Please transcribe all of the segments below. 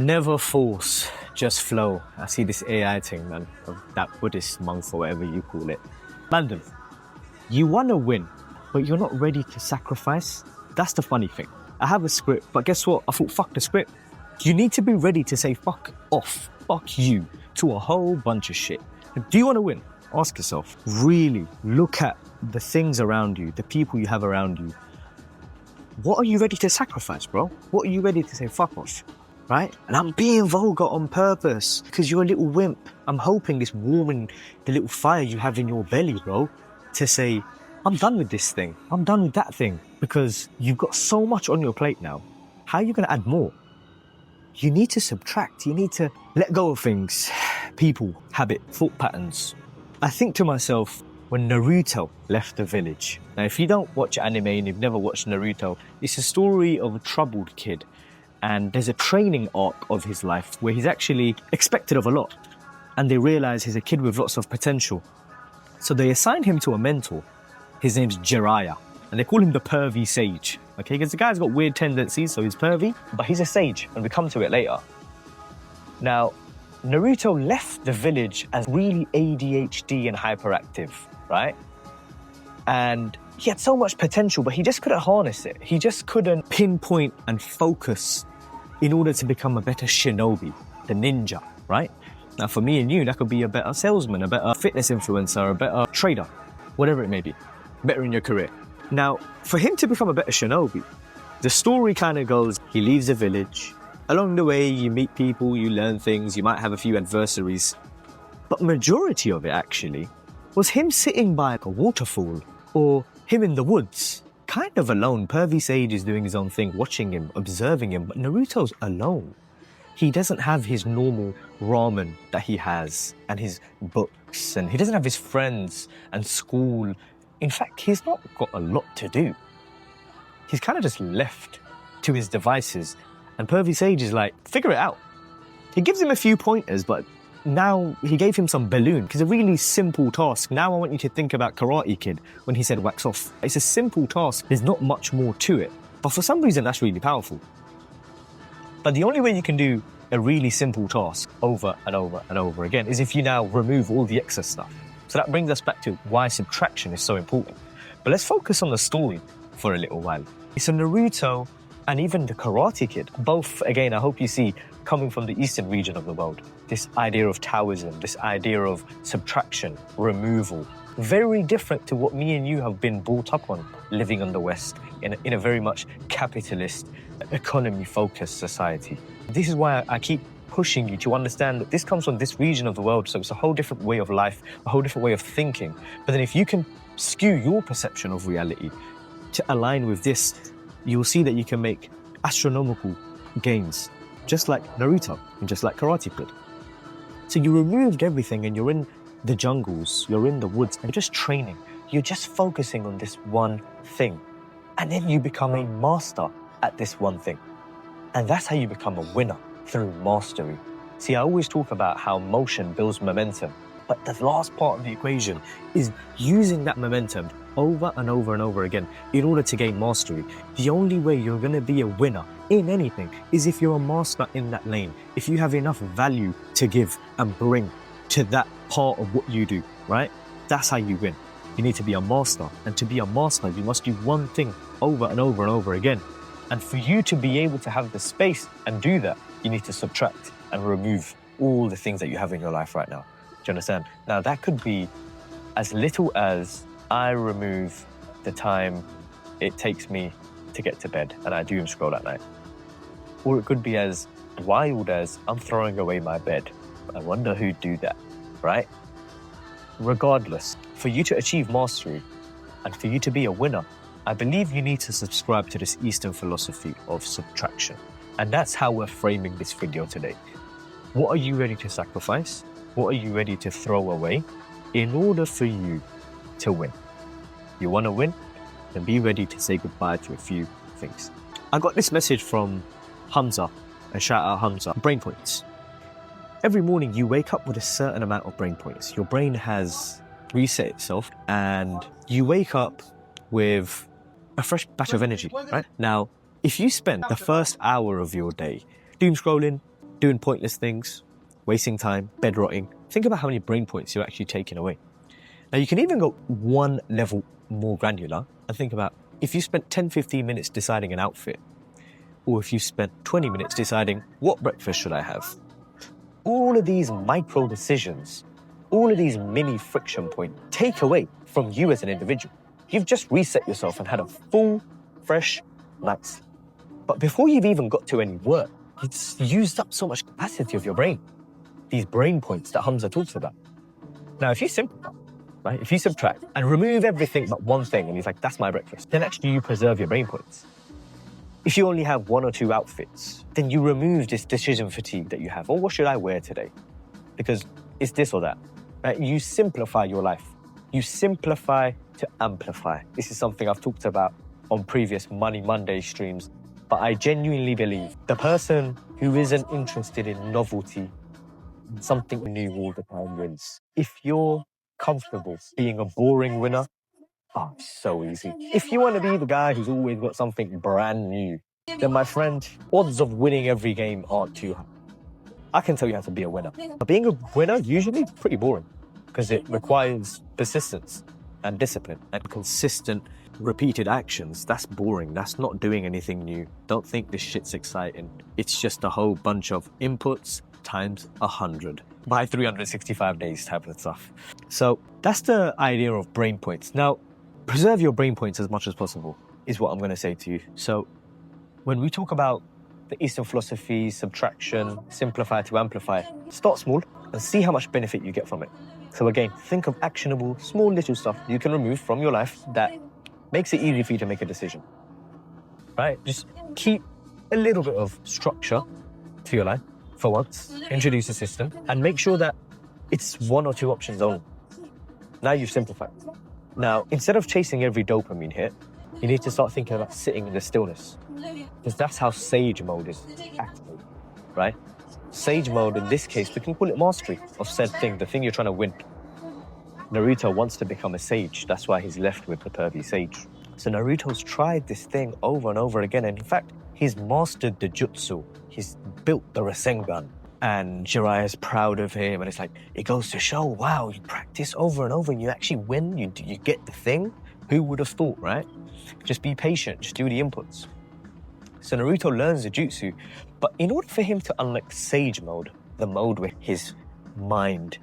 Never force, just flow. I see this AI thing, man, of that Buddhist monk or whatever you call it. Random. You want to win, but you're not ready to sacrifice. That's the funny thing. I have a script, but guess what? I thought, fuck the script. You need to be ready to say fuck off, fuck you, to a whole bunch of shit. Do you want to win? Ask yourself. Really look at the things around you, the people you have around you. What are you ready to sacrifice, bro? What are you ready to say fuck off? Right? And I'm being vulgar on purpose because you're a little wimp. I'm hoping it's warming the little fire you have in your belly, bro, to say, I'm done with this thing. I'm done with that thing, because you've got so much on your plate now. How are you going to add more? You need to subtract. You need to let go of things, people, habit, thought patterns. I think to myself, when Naruto left the village. Now, if you don't watch anime and you've never watched Naruto, it's a story of a troubled kid. And there's a training arc of his life where he's actually expected of a lot. And they realize he's a kid with lots of potential. So they assign him to a mentor. His name's Jiraiya. And they call him the pervy sage. Okay, because the guy's got weird tendencies, so he's pervy, but he's a sage, and we come to it later. Now, Naruto left the village as really ADHD and hyperactive, right? And he had so much potential, but he just couldn't harness it. He just couldn't pinpoint and focus in order to become a better shinobi, the ninja, right? Now, for me and you, that could be a better salesman, a better fitness influencer, a better trader, whatever it may be, better in your career. Now, for him to become a better shinobi, the story kind of goes, he leaves the village. Along the way, you meet people, you learn things, you might have a few adversaries. But majority of it, actually, was him sitting by a waterfall or him in the woods, kind of alone. Pervy Sage is doing his own thing, watching him, observing him, but Naruto's alone. He doesn't have his normal ramen that he has and his books, and he doesn't have his friends and school. In fact, he's not got a lot to do. He's kind of just left to his devices, and Pervy Sage is like, figure it out. He gives him a few pointers, but now he gave him some balloon, because a really simple task. Now I want you to think about Karate Kid when he said wax off. It's a simple task. There's not much more to it. But for some reason, that's really powerful. But the only way you can do a really simple task over and over and over again is if you now remove all the excess stuff. So that brings us back to why subtraction is so important. But let's focus on the story for a little while. So Naruto and even the Karate Kid, both, again, I hope you see, coming from the eastern region of the world, this idea of Taoism, this idea of subtraction, removal, very different to what me and you have been brought up on living in the West, in a very much capitalist, economy-focused society. This is why I keep pushing you to understand that this comes from this region of the world, so it's a whole different way of life, a whole different way of thinking. But then if you can skew your perception of reality to align with this, you'll see that you can make astronomical gains, just like Naruto and just like Karate Kid. So you removed everything and you're in the jungles, you're in the woods, and you're just training. You're just focusing on this one thing. And then you become a master at this one thing. And that's how you become a winner, through mastery. See, I always talk about how motion builds momentum, but the last part of the equation is using that momentum over and over and over again in order to gain mastery. The only way you're going to be a winner in anything is if you're a master in that lane, if you have enough value to give and bring to that part of what you do, right? That's how you win. You need to be a master, and to be a master, you must do one thing over and over and over again. And for you to be able to have the space and do that, you need to subtract and remove all the things that you have in your life right now. Do you understand? Now, that could be as little as I remove the time it takes me to get to bed and I doom scroll at night. Or it could be as wild as I'm throwing away my bed. I wonder who'd do that, right? Regardless, for you to achieve mastery and for you to be a winner, I believe you need to subscribe to this Eastern philosophy of subtraction. And that's how we're framing this video today. What are you ready to sacrifice? What are you ready to throw away in order for you to win? You want to win? Then be ready to say goodbye to a few things. I got this message from Hamza, and shout out Hamza. Brain points. Every morning you wake up with a certain amount of brain points. Your brain has reset itself and you wake up with a fresh batch of energy, right? Now, if you spend the first hour of your day doom scrolling, doing pointless things, wasting time, bed rotting. Think about how many brain points you're actually taking away. Now, you can even go one level more granular and think about if you spent 10, 15 minutes deciding an outfit, or if you spent 20 minutes deciding what breakfast should I have. All of these micro decisions, all of these mini friction point take away from you as an individual. You've just reset yourself and had a full, fresh night's sleep. But before you've even got to any work, it's used up so much capacity of your brain. These brain points that Hamza talks about. Now, if you simplify, right? If you subtract and remove everything but one thing, and he's like, that's my breakfast, then actually you preserve your brain points. If you only have one or two outfits, then you remove this decision fatigue that you have. Oh, what should I wear today? Because it's this or that. Right? You simplify your life. You simplify to amplify. This is something I've talked about on previous Money Monday streams. But I genuinely believe the person who isn't interested in novelty, something new all the time wins. If you're comfortable being a boring winner, oh, so easy. If you want to be the guy who's always got something brand new, then my friend, odds of winning every game aren't too high. I can tell you how to be a winner. But being a winner usually is pretty boring because it requires persistence and discipline and consistent repeated actions. That's boring. That's not doing anything new. Don't think this shit's exciting. It's just a whole bunch of inputs times 100 by 365 days type of stuff. So that's the idea of brain points. Now, preserve your brain points as much as possible is what I'm going to say to you. So when we talk about the Eastern philosophy, subtraction, simplify to amplify, start small and see how much benefit you get from it. So again, think of actionable, small little stuff you can remove from your life that makes it easy for you to make a decision, right? Just keep a little bit of structure to your life for once, introduce a system, and make sure that it's one or two options only. Now you've simplified. Now, instead of chasing every dopamine hit, you need to start thinking about sitting in the stillness, because that's how sage mode is activated, right? Sage mode, in this case, we can call it mastery of said thing, the thing you're trying to win. Naruto wants to become a sage. That's why he's left with the pervy sage. So Naruto's tried this thing over and over again. And in fact, he's mastered the jutsu. He's built the Rasengan. And Jiraiya's proud of him. And it's like, it goes to show, wow, you practice over and over and you actually win. You get the thing. Who would have thought, right? Just be patient. Just do the inputs. So Naruto learns the jutsu. But in order for him to unlock sage mode, the mode where his mind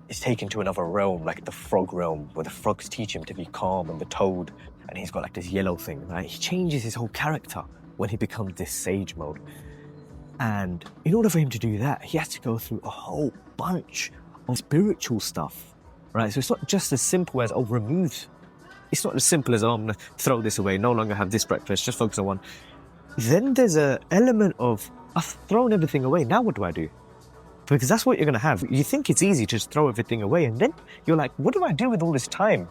is taken to another realm, like the frog realm, where the frogs teach him to be calm, and the toad, and he's got like this yellow thing, right? He changes his whole character when he becomes this sage mode. And in order for him to do that, he has to go through a whole bunch of spiritual stuff, right? So it's not just as simple as, oh, remove. It's not as simple as, oh, I'm gonna throw this away, no longer have this breakfast, just focus on one. Then there's an element of, I've thrown everything away, now what do I do? Because that's what you're going to have. You think it's easy to just throw everything away, and then you're like, what do I do with all this time,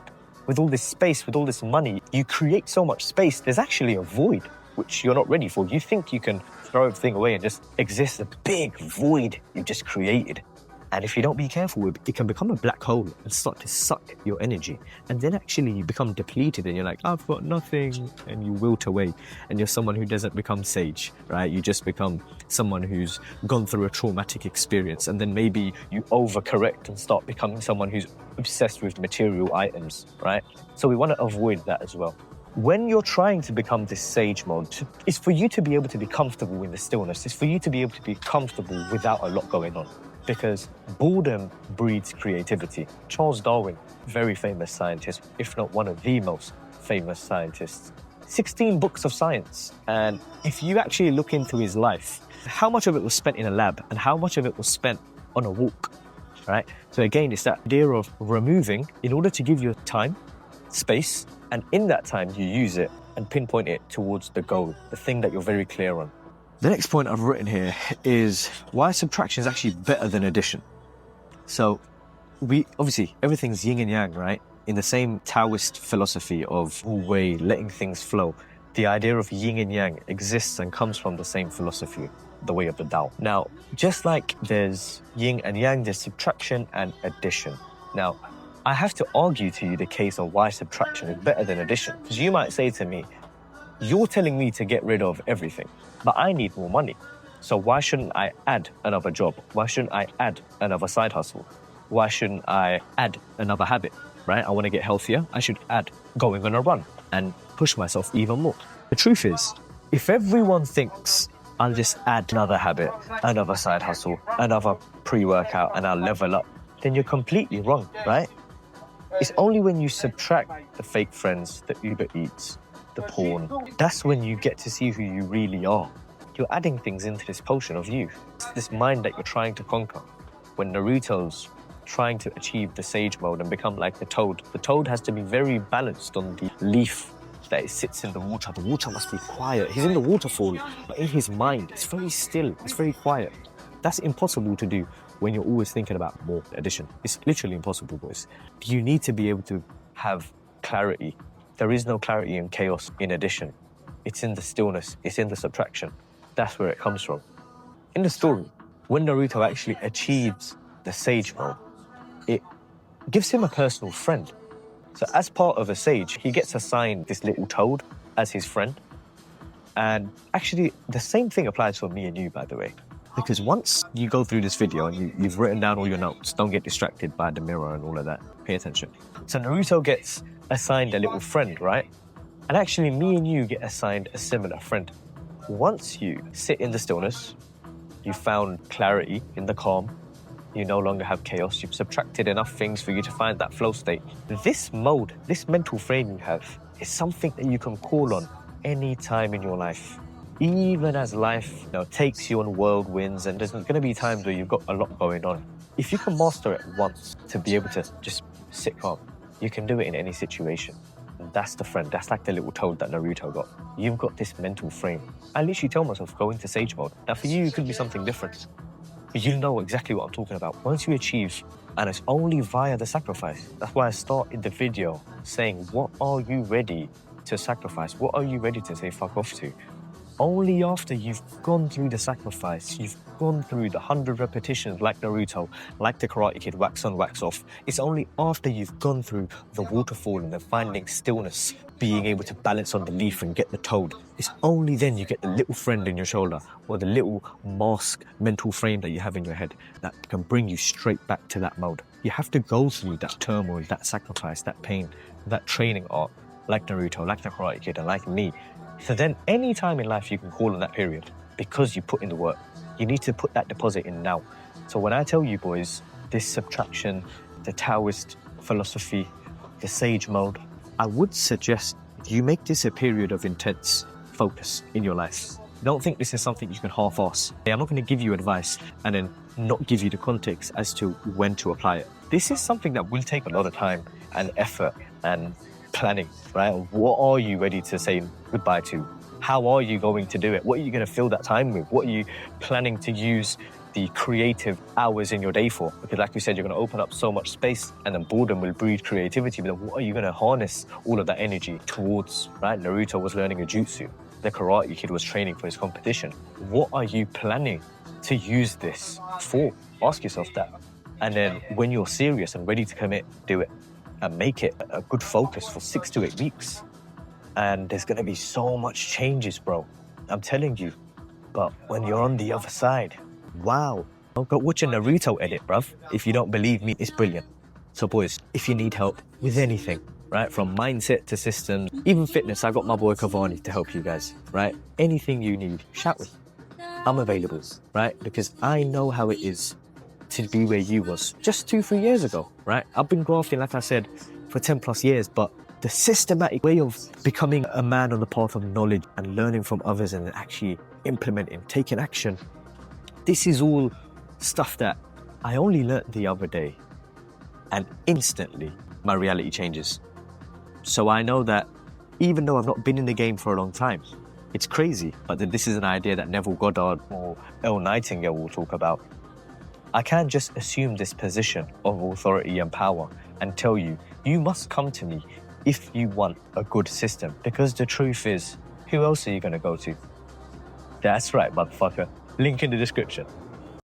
with all this space, with all this money? You create so much space, there's actually a void, which you're not ready for. You think you can throw everything away and just exist a big void you've just created. And if you don't be careful, it can become a black hole and start to suck your energy. And then actually you become depleted and you're like, I've got nothing. And you wilt away. And you're someone who doesn't become sage, right? You just become someone who's gone through a traumatic experience. And then maybe you overcorrect and start becoming someone who's obsessed with material items, right? So we want to avoid that as well. When you're trying to become this sage mode, it's for you to be able to be comfortable in the stillness. It's for you to be able to be comfortable without a lot going on. Because boredom breeds creativity. Charles Darwin, very famous scientist, if not one of the most famous scientists, 16 books of science. And if you actually look into his life, how much of it was spent in a lab and how much of it was spent on a walk, right? So again, it's that idea of removing in order to give you time, space, and in that time you use it and pinpoint it towards the goal, the thing that you're very clear on. The next point I've written here is why subtraction is actually better than addition. So obviously everything's yin and yang, right? In the same Taoist philosophy of Wu Wei, letting things flow, the idea of yin and yang exists and comes from the same philosophy, the way of the Tao. Now, just like there's yin and yang, there's subtraction and addition. Now, I have to argue to you the case of why subtraction is better than addition. Because you might say to me, you're telling me to get rid of everything, but I need more money. So why shouldn't I add another job? Why shouldn't I add another side hustle? Why shouldn't I add another habit, right? I want to get healthier. I should add going on a run and push myself even more. The truth is, if everyone thinks I'll just add another habit, another side hustle, another pre-workout, and I'll level up, then you're completely wrong, right? It's only when you subtract the fake friends, the Uber Eats, the porn, that's when you get to see who you really are. You're adding things into this potion of you. It's this mind that you're trying to conquer. When Naruto's trying to achieve the sage mode and become like the toad has to be very balanced on the leaf that it sits in the water. The water must be quiet. He's in the waterfall, but in his mind, it's very still, it's very quiet. That's impossible to do when you're always thinking about more addition. It's literally impossible, boys. You need to be able to have clarity. There is no clarity in chaos in addition. It's in the stillness, it's in the subtraction. That's where it comes from. In the story, when Naruto actually achieves the sage mode, it gives him a personal friend. So as part of a sage, he gets assigned this little toad as his friend. And actually, the same thing applies for me and you, by the way. Because once you go through this video and you've written down all your notes, don't get distracted by the mirror and all of that. Pay attention. So Naruto gets assigned a little friend, right? And actually, me and you get assigned a similar friend. Once you sit in the stillness, you found clarity in the calm, you no longer have chaos, you've subtracted enough things for you to find that flow state. This mode, this mental frame you have, is something that you can call on any time in your life. Even as life takes you on whirlwinds and there's going to be times where you've got a lot going on. If you can master it once to be able to just sit calm, you can do it in any situation. And that's the friend, that's like the little toad that Naruto got. You've got this mental frame. I literally tell myself, go into sage mode. Now for you, it could be something different. But you know exactly what I'm talking about. Once you achieve, and it's only via the sacrifice. That's why I started the video saying, what are you ready to sacrifice? What are you ready to say fuck off to? Only after you've gone through the sacrifice, you've gone through the 100 repetitions like Naruto, like the Karate Kid, wax on, wax off. It's only after you've gone through the waterfall and the finding stillness, being able to balance on the leaf and get the toad. It's only then you get the little friend in your shoulder or the little mask mental frame that you have in your head that can bring you straight back to that mode. You have to go through that turmoil, that sacrifice, that pain, that training arc, like Naruto, like the Karate Kid, and like me. So then any time in life you can call on that period because you put in the work. You need to put that deposit in now. So when I tell you boys, this subtraction, the Taoist philosophy, the sage mode, I would suggest you make this a period of intense focus in your life. Don't think this is something you can half-ass. I'm not going to give you advice and then not give you the context as to when to apply it. This is something that will take a lot of time and effort and planning, right? What are you ready to say goodbye to? How are you going to do it? What are you going to fill that time with? What are you planning to use the creative hours in your day for? Because like we said, you're going to open up so much space and then boredom will breed creativity. But then what are you going to harness all of that energy towards, right? Naruto was learning a jutsu. The Karate Kid was training for his competition. What are you planning to use this for? Ask yourself that. And then when you're serious and ready to commit, do it. And make it a good focus for 6 to 8 weeks. And there's gonna be so much changes, bro. I'm telling you. But when you're on the other side, wow. Go watch a Naruto edit, bruv. If you don't believe me, it's brilliant. So boys, if you need help with anything, right? From mindset to systems, even fitness, I got my boy Cavani to help you guys, right? Anything you need, shout me. I'm available, right? Because I know how it is to be where you was just 2-3 years ago, right? I've been grafting, like I said, for 10 plus years, but the systematic way of becoming a man on the path of knowledge and learning from others and actually implementing, taking action, this is all stuff that I only learnt the other day and instantly my reality changes. So I know that even though I've not been in the game for a long time, it's crazy, but this is an idea that Neville Goddard or Elle Nightingale will talk about. I can't just assume this position of authority and power and tell you, you must come to me if you want a good system. Because the truth is, who else are you going to go to? That's right, motherfucker. Link in the description.